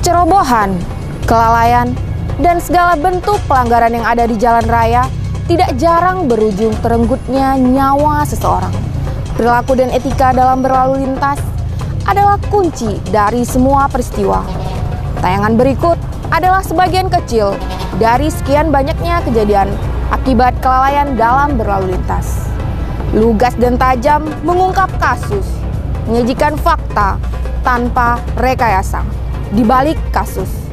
Kecerobohan, kelalaian, dan segala bentuk pelanggaran yang ada di jalan raya tidak jarang berujung terenggutnya nyawa seseorang. Perilaku dan etika dalam berlalu lintas adalah kunci dari semua peristiwa. Tayangan berikut adalah sebagian kecil dari sekian banyaknya kejadian akibat kelalaian dalam berlalu lintas. Lugas dan tajam mengungkap kasus, menyajikan fakta tanpa rekayasa di balik kasus.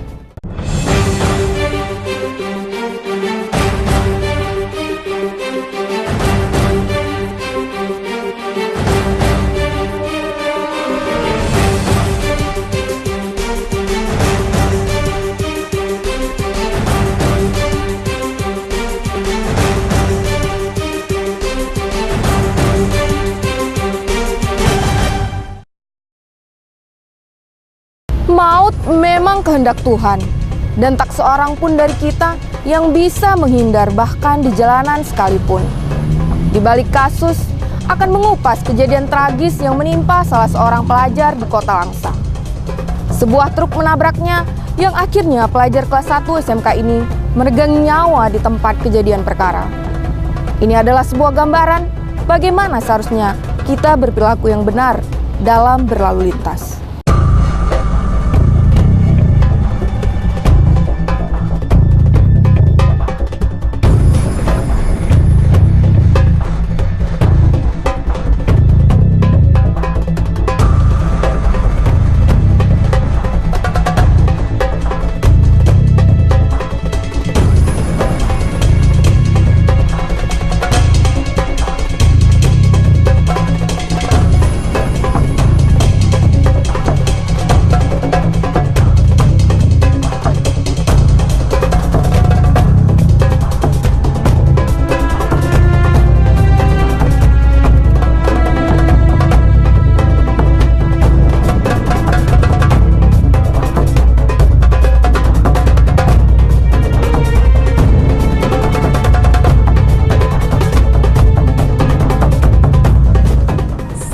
Maut memang kehendak Tuhan, dan tak seorang pun dari kita yang bisa menghindar bahkan di jalanan sekalipun. Di balik kasus akan mengupas kejadian tragis yang menimpa salah seorang pelajar di Kota Langsa. Sebuah truk menabraknya yang akhirnya pelajar kelas 1 SMK ini meregang nyawa di tempat kejadian perkara. Ini adalah sebuah gambaran bagaimana seharusnya kita berperilaku yang benar dalam berlalu lintas.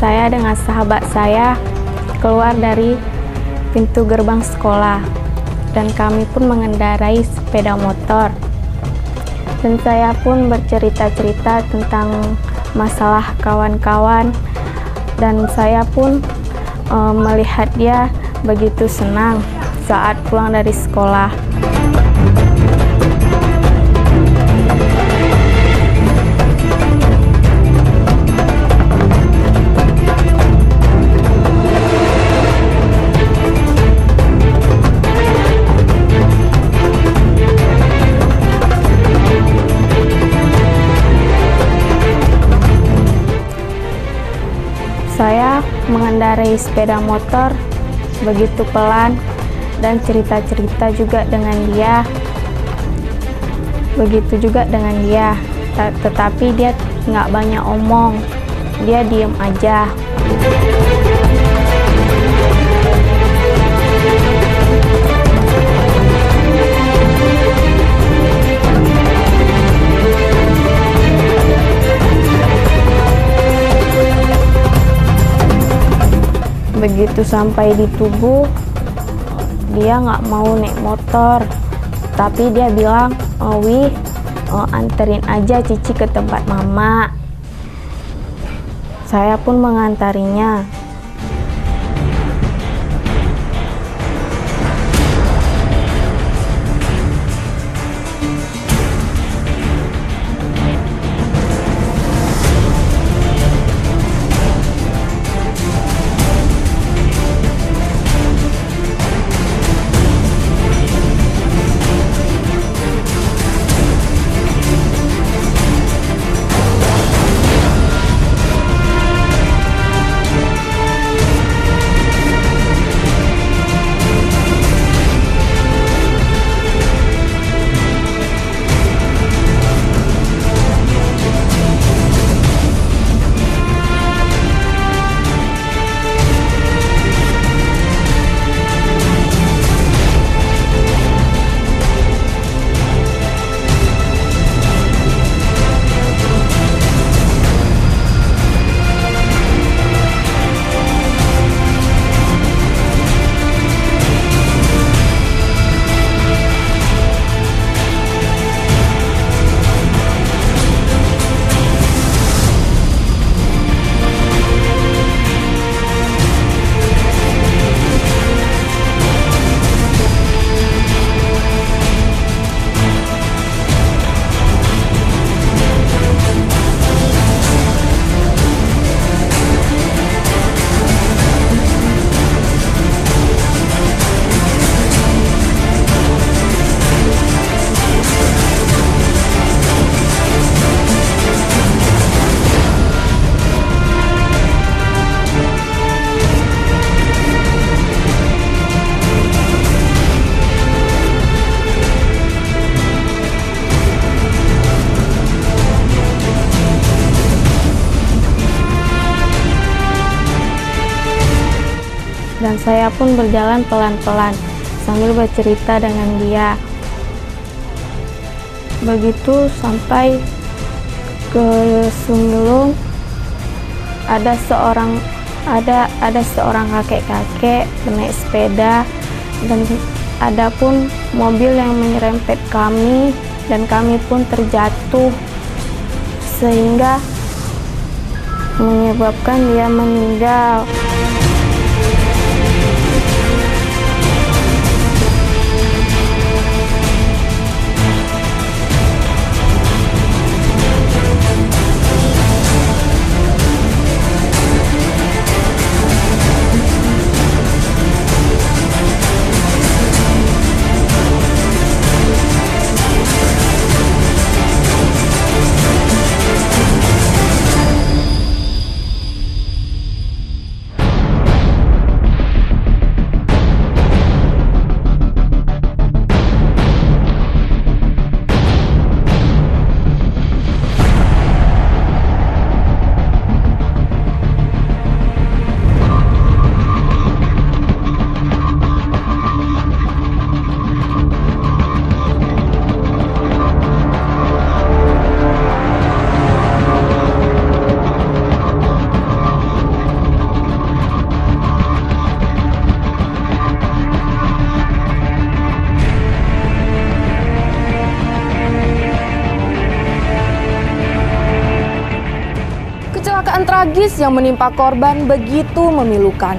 Saya dengan sahabat saya keluar dari pintu gerbang sekolah dan kami pun mengendarai sepeda motor. Dan saya pun bercerita-cerita tentang masalah kawan-kawan dan saya pun melihat dia begitu senang saat pulang dari sekolah. Saya mengendarai sepeda motor begitu pelan dan cerita-cerita juga dengan dia. Begitu juga dengan dia, tetapi dia nggak banyak omong, dia diem aja. Begitu sampai di Tugu, dia nggak mau naik motor, tapi dia bilang, "Wi, anterin aja Cici ke tempat Mama." Saya pun mengantarinya. dan saya pun berjalan pelan-pelan sambil bercerita dengan dia. Begitu sampai ke Sumilung, ada seorang kakek-kakek naik sepeda, dan ada pun mobil yang menyerempet kami dan kami pun terjatuh sehingga menyebabkan dia meninggal. Kecelakaan tragis yang menimpa korban begitu memilukan.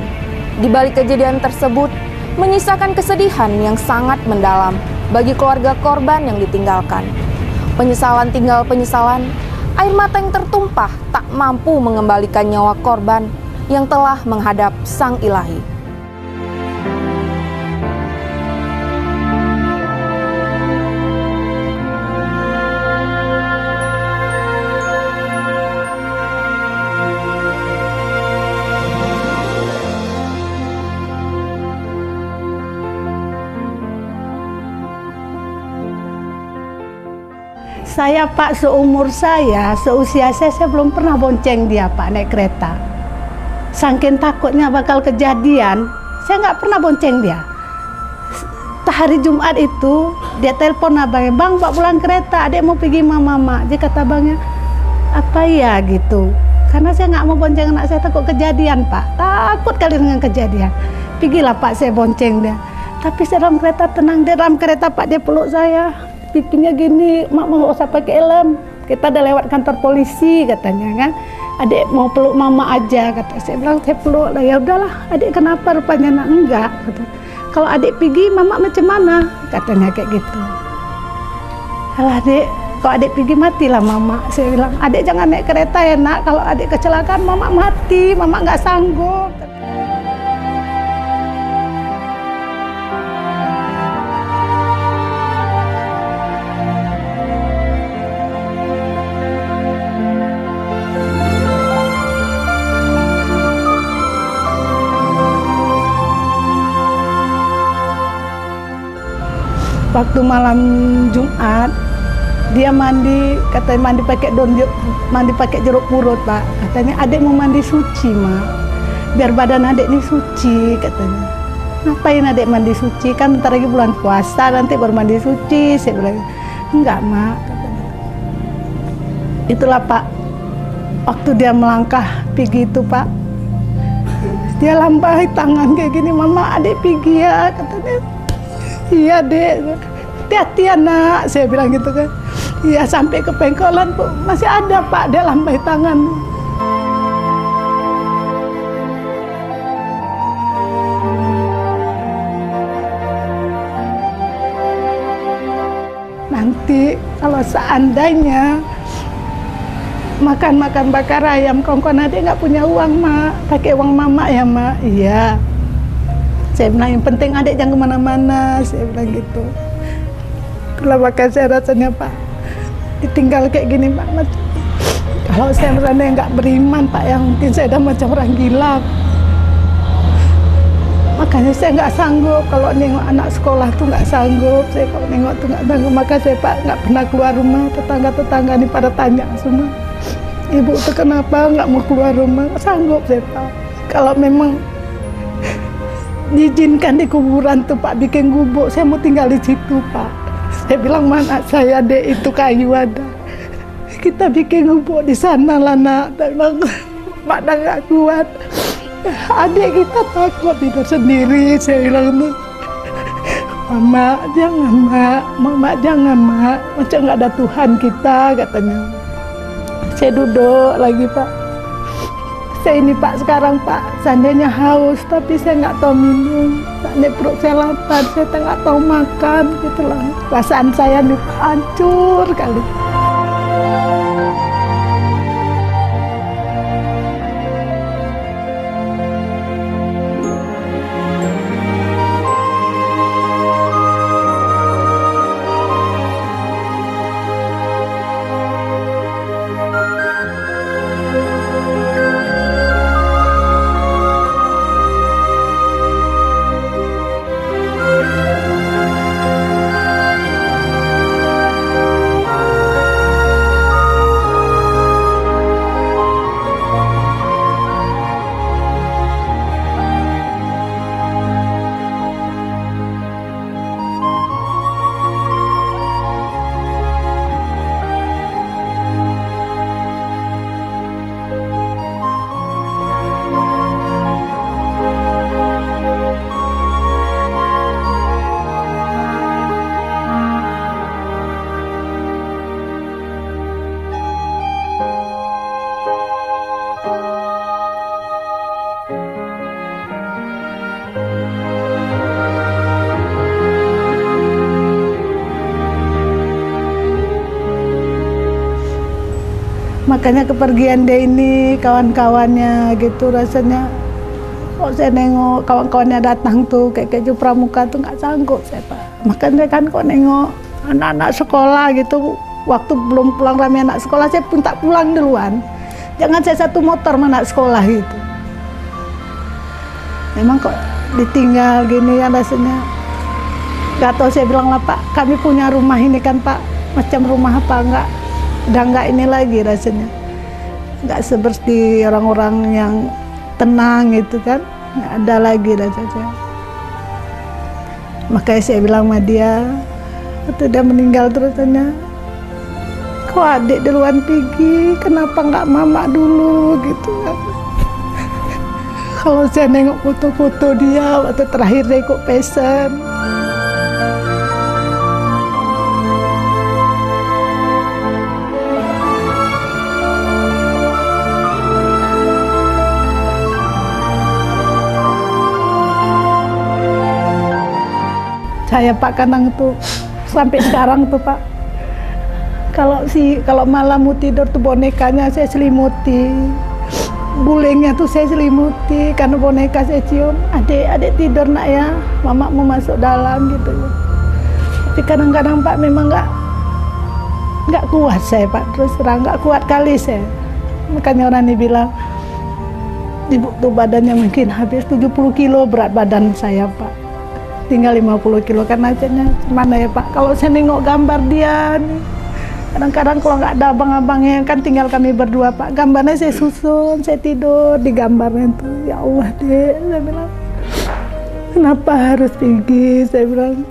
Di balik kejadian tersebut, menyisakan kesedihan yang sangat mendalam bagi keluarga korban yang ditinggalkan. Penyesalan tinggal penyesalan, air mata yang tertumpah tak mampu mengembalikan nyawa korban yang telah menghadap Sang Ilahi. Saya Pak, seusia saya belum pernah bonceng dia Pak naik kereta. Saking takutnya bakal kejadian, saya nggak pernah bonceng dia. Hari Jumat itu dia telepon abangnya, "Bang, Pak pulang kereta, adik mau pergi mama." Dia kata abangnya, "Apa ya gitu?" Karena saya nggak mau bonceng anak saya, takut kejadian Pak. Takut kali dengan kejadian. Pergilah Pak, saya bonceng dia. Tapi saya dalam kereta tenang, dia dalam kereta Pak, dia peluk saya. Pikirnya gini, "Mak mau nggak usah pakai helm, kita udah lewat kantor polisi," katanya kan. "Adik mau peluk mama aja," kata saya. Bilang, "Saya peluk lah." "Ya udahlah, adik kenapa?" Rupanya enggak, kata. "Kalau adik pergi, mama macam mana?" Katanya kayak gitu. "Alah adik, kalau adik pergi matilah mama." Saya bilang, "Adik jangan naik kereta ya nak, kalau adik kecelakaan mama mati, mama nggak sanggup." Waktu malam Jumat, dia mandi, katanya mandi pakai jeruk purut Pak. Katanya, "Adik mau mandi suci Mak, biar badan adik ini suci," katanya. "Ngapain adik mandi suci? Kan bentar lagi bulan puasa, nanti baru mandi suci." Saya bilang, "Enggak Mak," katanya. Itulah Pak, waktu dia melangkah pergi itu Pak, dia lambai tangan kayak gini, "Mama, adik pergi ya," katanya. "Iya dek, hati-hati ya nak," saya bilang gitu kan. Iya, sampai ke pengkolan masih ada Pak, dia lambai tangan. Nanti kalau seandainya makan bakar ayam kongkon, adik nggak punya uang Mak, pakai uang mama ya Mak. "Iya." Saya bilang, "Yang penting adik jangan kemana-mana," saya bilang gitu. Kalau bakal saya rasanya Pak, ditinggal kayak gini Pak. Kalau saya rasanya nggak beriman Pak, yang mungkin saya udah macam orang gila. Makanya saya nggak sanggup, kalau nengok anak sekolah tuh nggak sanggup. Saya kalau nengok tuh nggak sanggup, maka saya Pak nggak pernah keluar rumah. Tetangga-tetangga ini pada tanya semua, "Ibu tuh kenapa nggak mau keluar rumah?" Nggak sanggup saya Pak. Kalau memang diizinkan di kuburan tuh Pak, bikin gubuk. Saya mau tinggal di situ Pak. Saya bilang, mana saya dek, itu kayu ada. Kita bikin gubuk di sana lah nak. Saya bilang, Mak dah gak kuat. Adik kita takut tidur sendiri. Saya bilang tuh, Mama jangan Mak, Mama jangan Mak. Macam gak ada Tuhan kita katanya. Saya duduk lagi Pak. Saya ini Pak sekarang Pak, seandainya haus tapi saya nggak tahu minum, seandainya perut saya lapar, saya nggak tahu makan, gitulah. Perasaan saya nih Pak, hancur kali. Makanya kepergian dia ini, kawan-kawannya gitu rasanya. Kok saya nengok kawan-kawannya datang tuh kayak keju pramuka tuh nggak sanggup saya Pak. Makanya kan kok nengok anak-anak sekolah gitu, waktu belum pulang rame anak sekolah saya pun tak pulang duluan. Jangan saya satu motor sama anak sekolah gitu. Memang kok ditinggal gini ya rasanya. Gak tahu, saya bilang lah Pak, kami punya rumah ini kan Pak, macam rumah apa enggak. Udah nggak ini lagi rasanya, nggak seperti orang-orang yang tenang gitu kan, nggak ada lagi rasanya. Makanya saya bilang sama dia, waktu dia meninggal terus tanya, kok adik duluan pergi, kenapa nggak mama dulu gitu kan. Kalau saya nengok foto-foto dia waktu terakhir dia ikut pesen, saya Pak kadang tuh sampai sekarang tuh Pak, kalau malam mau tidur tuh bonekanya saya selimuti, gulingnya tuh saya selimuti karena boneka saya cium, adik tidur nak ya, mama mau masuk dalam gitu. Tapi kadang-kadang Pak memang nggak kuat saya Pak, terus terang nggak kuat kali saya. Makanya orang ini bilang ibu tuh badannya mungkin habis 70 kilo berat badan saya Pak. Tinggal 50 kilo kan ajaknya mana ya Pak. Kalau saya nengok gambar dia nih, kadang-kadang kalau nggak ada abang-abangnya kan tinggal kami berdua Pak, gambarnya saya susun, saya tidur di gambarnya itu. Ya Allah dek, saya bilang kenapa harus pergi, saya bilang.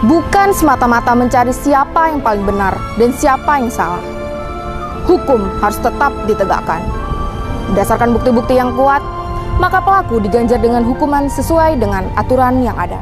Bukan semata-mata mencari siapa yang paling benar dan siapa yang salah. Hukum harus tetap ditegakkan. Berdasarkan bukti-bukti yang kuat, maka pelaku diganjar dengan hukuman sesuai dengan aturan yang ada.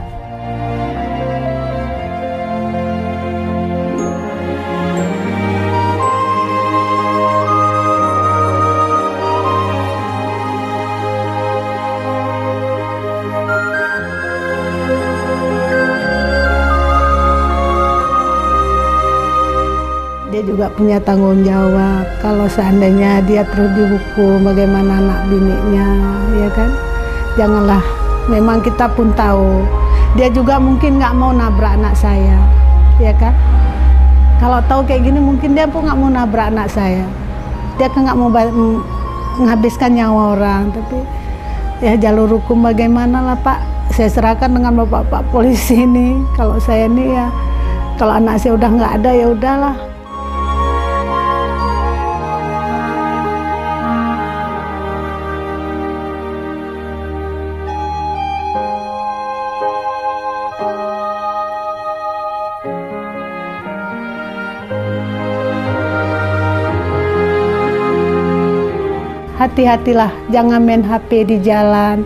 Dia juga punya tanggung jawab. Kalau seandainya dia terus dihukum, bagaimana anak bininya, ya kan? Janganlah. Memang kita pun tahu. Dia juga mungkin nggak mau nabrak anak saya, ya kan? Kalau tahu kayak gini, mungkin dia pun nggak mau nabrak anak saya. Dia kan nggak mau menghabiskan nyawa orang. Tapi ya jalur hukum bagaimana lah Pak? Saya serahkan dengan bapak-bapak polisi ini. Kalau saya ini ya, kalau anak saya udah nggak ada ya udahlah. Hati-hatilah, jangan main HP di jalan.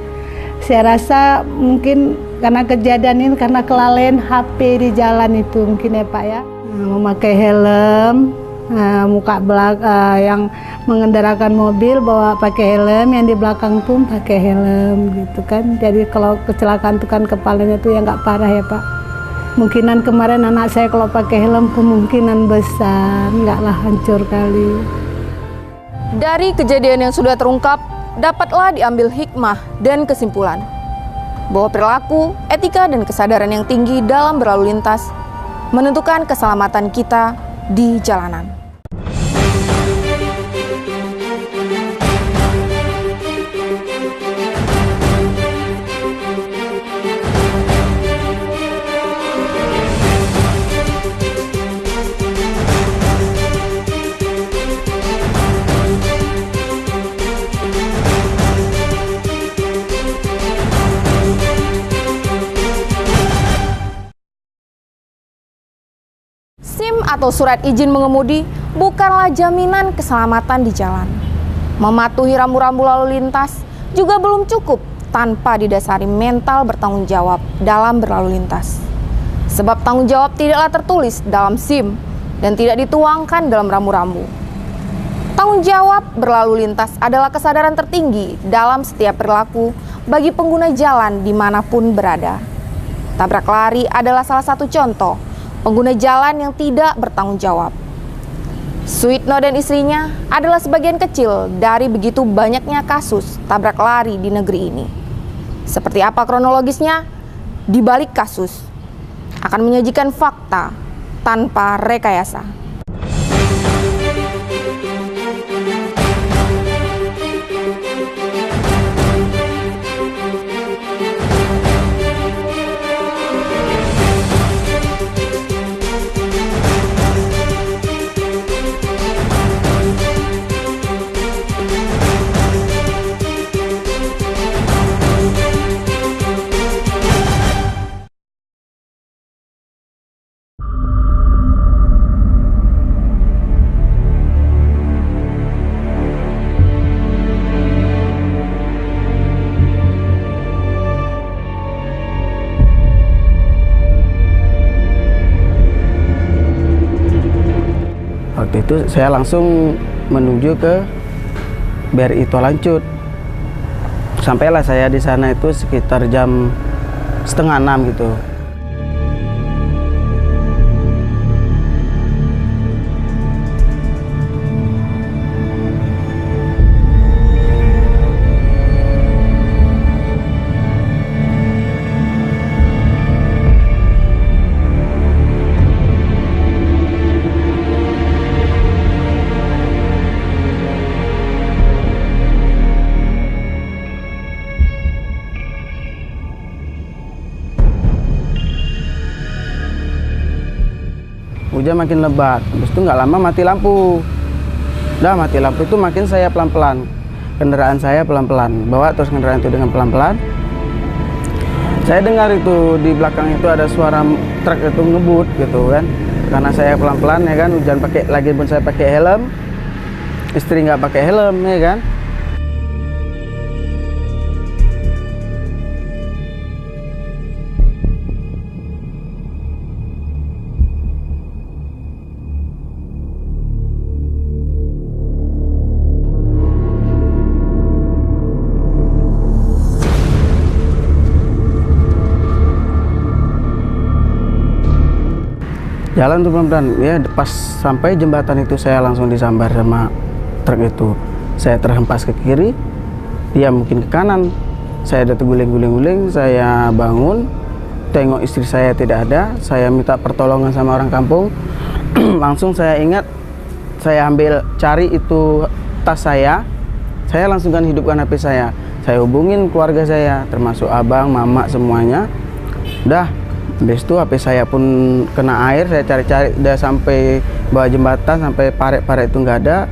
Saya rasa mungkin karena kejadian ini, karena kelalaian HP di jalan itu mungkin ya Pak ya. Memakai helm, muka belakang yang mengendarakan mobil bawa pakai helm, yang di belakang pun pakai helm gitu kan. Jadi kalau kecelakaan itu kan kepalanya tuh ya nggak parah ya Pak. Mungkinan kemarin anak saya kalau pakai helm kemungkinan besar nggaklah hancur kali. Dari kejadian yang sudah terungkap, dapatlah diambil hikmah dan kesimpulan bahwa perilaku, etika, dan kesadaran yang tinggi dalam berlalu lintas menentukan keselamatan kita di jalanan. SIM atau surat izin mengemudi bukanlah jaminan keselamatan di jalan. Mematuhi rambu-rambu lalu lintas juga belum cukup tanpa didasari mental bertanggung jawab dalam berlalu lintas. Sebab tanggung jawab tidaklah tertulis dalam SIM dan tidak dituangkan dalam rambu-rambu. Tanggung jawab berlalu lintas adalah kesadaran tertinggi dalam setiap perilaku bagi pengguna jalan dimanapun berada. Tabrak lari adalah salah satu contoh pengguna jalan yang tidak bertanggung jawab. Suyitno dan istrinya adalah sebagian kecil dari begitu banyaknya kasus tabrak lari di negeri ini. Seperti apa kronologisnya? Di balik kasus akan menyajikan fakta tanpa rekayasa. Waktu itu saya langsung menuju ke BRI Tol Lancut. Sampailah saya di sana itu sekitar jam 5:30 gitu. Hujan makin lebat, habis itu nggak lama mati lampu. Udah mati lampu itu makin saya pelan-pelan, kendaraan saya pelan-pelan, bawa terus kendaraan itu dengan pelan-pelan. Saya dengar itu di belakang itu ada suara truk itu ngebut gitu kan. Karena saya pelan-pelan ya kan, hujan lagi pun saya pakai helm, istri nggak pakai helm ya kan. Jalan tuh pelan-pelan. Ya pas sampai jembatan itu saya langsung disambar sama truk itu. Saya terhempas ke kiri, dia mungkin ke kanan. Saya ada terguling-guling-guling, saya bangun, tengok istri saya tidak ada. Saya minta pertolongan sama orang kampung. Langsung saya ingat, saya ambil cari itu tas saya langsung kan hidupkan HP saya. Saya hubungin keluarga saya, termasuk abang, mama, semuanya. Udah, habis itu HP saya pun kena air, saya cari-cari, udah sampai bawah jembatan, sampai paret-paret itu nggak ada.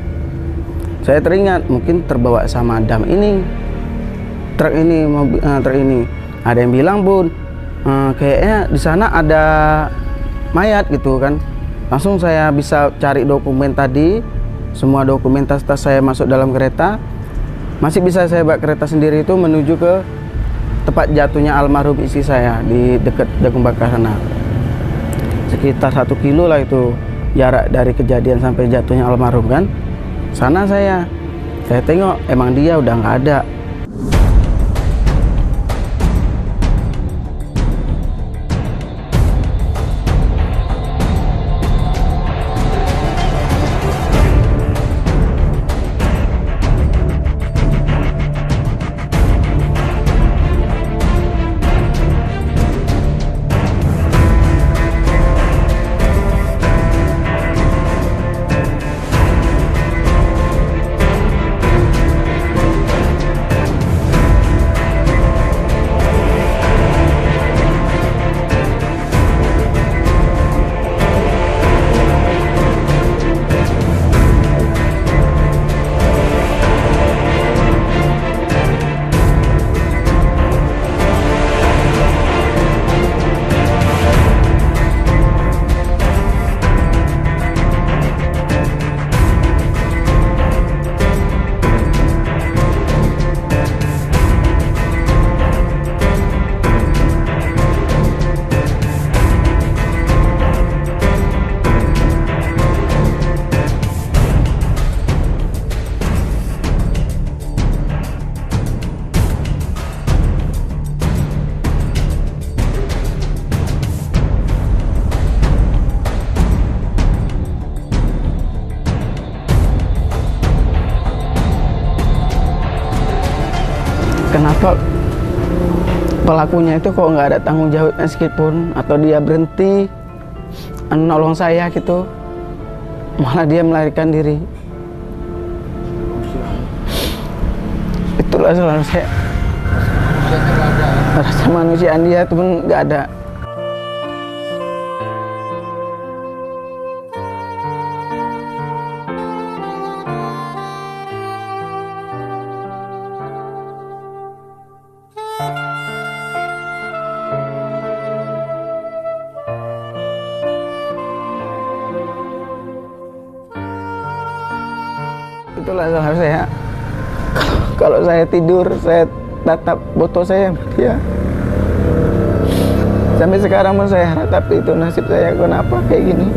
Saya teringat, mungkin terbawa sama dam ini, truk ini, truk ini. Ada yang bilang, Bun, kayaknya di sana ada mayat gitu kan. Langsung saya bisa cari dokumen tadi, semua dokumen tas saya masuk dalam kereta. Masih bisa saya bawa kereta sendiri itu menuju ke tempat jatuhnya almarhum istri saya di dekat Jagung Bakar sana. Sekitar 1 kilo lah itu jarak dari kejadian sampai jatuhnya almarhum kan. Sana saya tengok emang dia udah nggak ada. Kenapa pelakunya itu kok nggak ada tanggung jawabnya sedikitpun, atau dia berhenti nolong saya gitu, malah dia melarikan diri. Itulah selalu saya rasa manusiaan dia itu pun nggak ada. Itulah salah saya. Kalau saya tidur, saya tatap foto saya sama dia. Sampai sekarang pun saya ratapi itu nasib saya, kenapa kayak gini.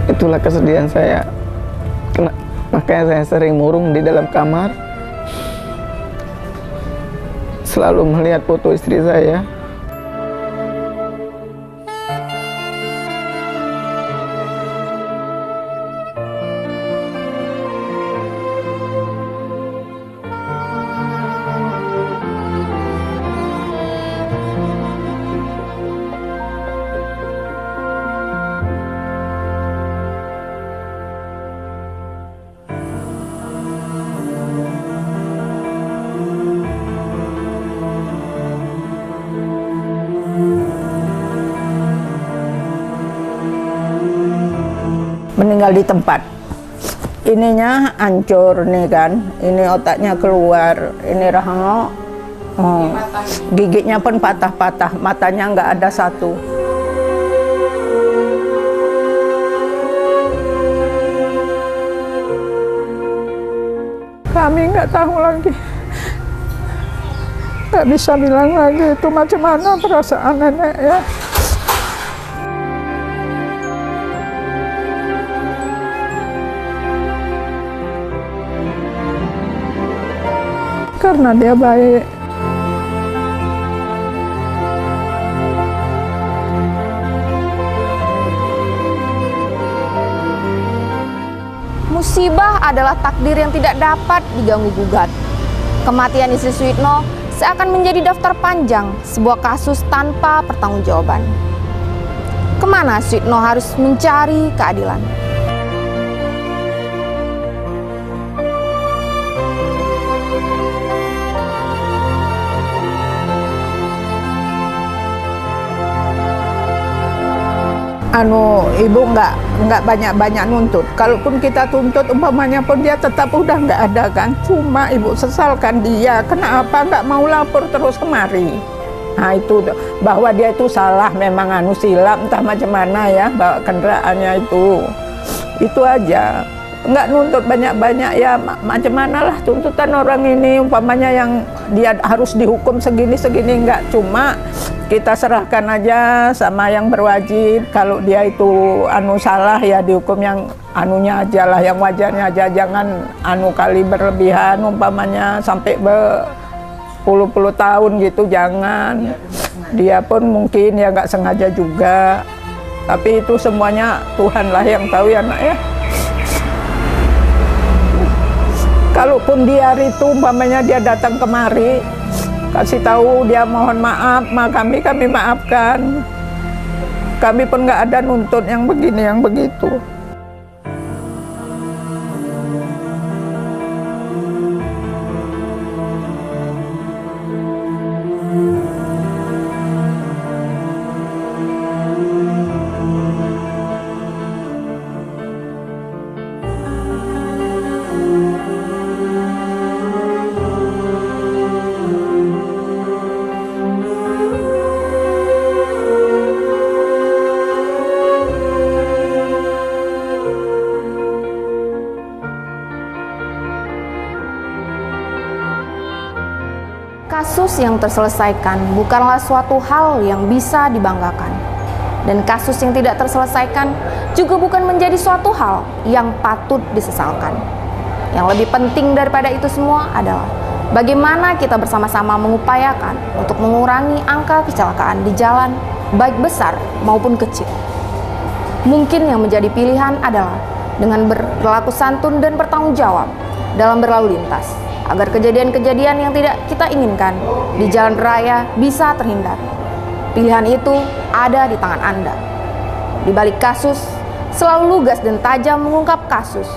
Itulah kesedihan saya. Makanya saya sering murung di dalam kamar, selalu melihat foto istri saya. Meninggal di tempat. Ininya hancur nih kan, ini otaknya keluar, ini rahang, giginya pun patah-patah, matanya nggak ada satu. Kami nggak tahu lagi, nggak bisa bilang lagi itu macam mana perasaan nenek ya. karena dia baik. Musibah adalah takdir yang tidak dapat diganggu-gugat. Kematian istri Suyitno seakan menjadi daftar panjang sebuah kasus tanpa pertanggungjawaban. Kemana Suyitno harus mencari keadilan? Ibu nggak banyak nuntut. Kalaupun kita tuntut umpamanya pun dia tetap udah nggak ada kan. Cuma ibu sesalkan dia kenapa nggak mau lapor terus kemari. Nah itu bahwa dia itu salah, memang silap entah macam mana ya bawa kendaraannya itu aja. Nggak nuntut banyak-banyak ya macam mana lah tuntutan orang ini umpamanya yang dia harus dihukum segini nggak, cuma kita serahkan aja sama yang berwajib. Kalau dia itu salah ya dihukum yang anunya aja lah, yang wajarnya aja, jangan kali berlebihan umpamanya sampai berpuluh-puluh tahun gitu, jangan. Dia pun mungkin ya nggak sengaja juga, tapi itu semuanya Tuhan lah yang tahu ya nak ya. Kalaupun dia hari itu umpamanya dia datang kemari kasih tahu dia mohon maaf, kami maafkan. Kami pun nggak ada nuntut yang begini yang begitu. Kasus yang terselesaikan bukanlah suatu hal yang bisa dibanggakan. Dan kasus yang tidak terselesaikan juga bukan menjadi suatu hal yang patut disesalkan. Yang lebih penting daripada itu semua adalah bagaimana kita bersama-sama mengupayakan untuk mengurangi angka kecelakaan di jalan, baik besar maupun kecil. Mungkin yang menjadi pilihan adalah dengan berlaku santun dan bertanggung jawab dalam berlalu lintas, agar kejadian-kejadian yang tidak kita inginkan di jalan raya bisa terhindar. Pilihan itu ada di tangan Anda. Di balik kasus, selalu lugas dan tajam mengungkap kasus,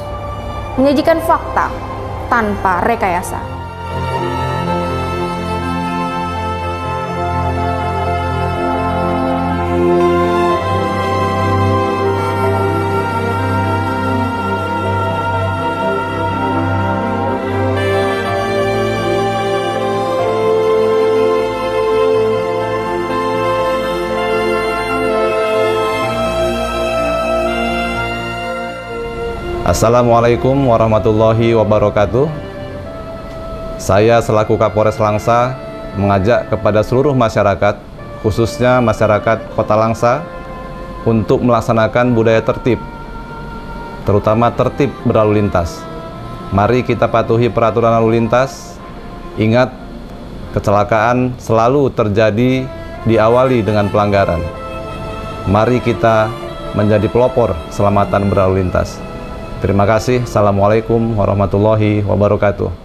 menyajikan fakta tanpa rekayasa. Assalamualaikum warahmatullahi wabarakatuh. Saya selaku Kapolres Langsa mengajak kepada seluruh masyarakat, khususnya masyarakat Kota Langsa, untuk melaksanakan budaya tertib, terutama tertib berlalu lintas. Mari kita patuhi peraturan lalu lintas. Ingat, kecelakaan selalu terjadi diawali dengan pelanggaran. Mari kita menjadi pelopor keselamatan berlalu lintas. Terima kasih. Assalamualaikum warahmatullahi wabarakatuh.